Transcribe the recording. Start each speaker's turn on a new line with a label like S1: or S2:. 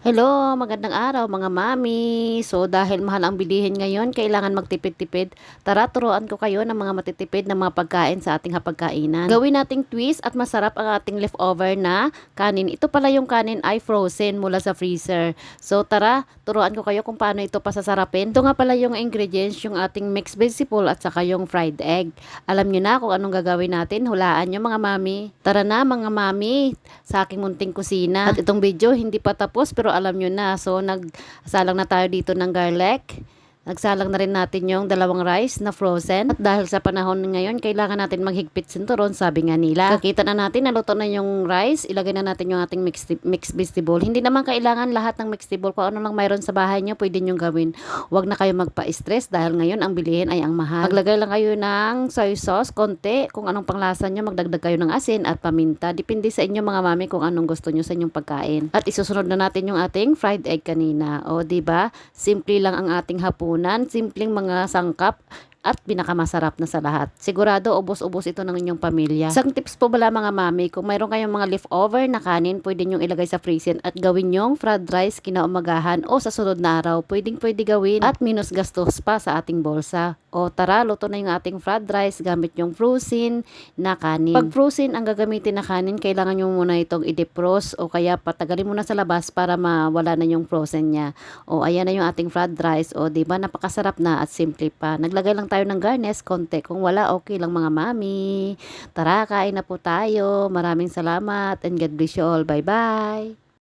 S1: Hello, magandang araw mga mami. So dahil mahal ang bilihin ngayon, kailangan magtipid-tipid. Tara, turuan ko kayo ng mga matitipid na mga pagkain sa ating hapagkainan. Gawin nating twist at masarap ang ating leftover na kanin. Ito pala yung kanin ay frozen mula sa freezer. So tara, turuan ko kayo kung paano ito pasasarapin. Ito nga pala yung ingredients, yung ating mixed vegetable at saka yung fried egg. Alam nyo na kung anong gagawin natin. Hulaan nyo mga mami. Tara na mga mami sa aking munting kusina. At itong video hindi pa tapos pero alam nyo na. So nagsalang na tayo dito ng garlic. Nagsalang na rin natin yung dalawang rice na frozen. At dahil sa panahon ngayon, kailangan natin maghigpit sinturon, sabi nga nila. Kakita na natin, naluto na yung rice. Ilagay na natin yung ating mixed vegetable. Hindi naman kailangan lahat ng mixed vegetable. Kung ano lang mayroon sa bahay nyo, pwede nyo gawin. Huwag na kayo magpa-stress dahil ngayon ang bilihin ay ang mahal. Maglagay lang kayo ng soy sauce, konti. Kung anong panglasa nyo, magdagdag kayo ng asin at paminta. Depende sa inyo mga mami kung anong gusto nyo sa inyong pagkain. At isusunod na natin yung ating fried egg kanina. O, diba? Simple lang ang ating hapon. Simpleng mga sangkap at pinakamasarap na sa lahat. Sigurado ubos-ubos ito ng inyong pamilya. Isang tips po bala mga mami, kung mayroon kayong mga leftover na kanin, pwede nyong ilagay sa freezer at gawin nyong fried rice kinaumagahan o sa sunod na araw. Pwede gawin at minus gastos pa sa ating bolsa. O tara, luto na yung ating fried rice gamit yung frozen na kanin. Pag frozen ang gagamitin na kanin, kailangan nyo muna itong i-defrost o kaya patagalin muna sa labas para mawala na yung frozen niya. O ayan na yung ating fried rice. O diba, napakasarap na at simple pa. Naglagay lang tayo ng garnish, konti. Kung wala, okay lang mga mami. Tara, kain na po tayo. Maraming salamat and God bless you all. Bye-bye.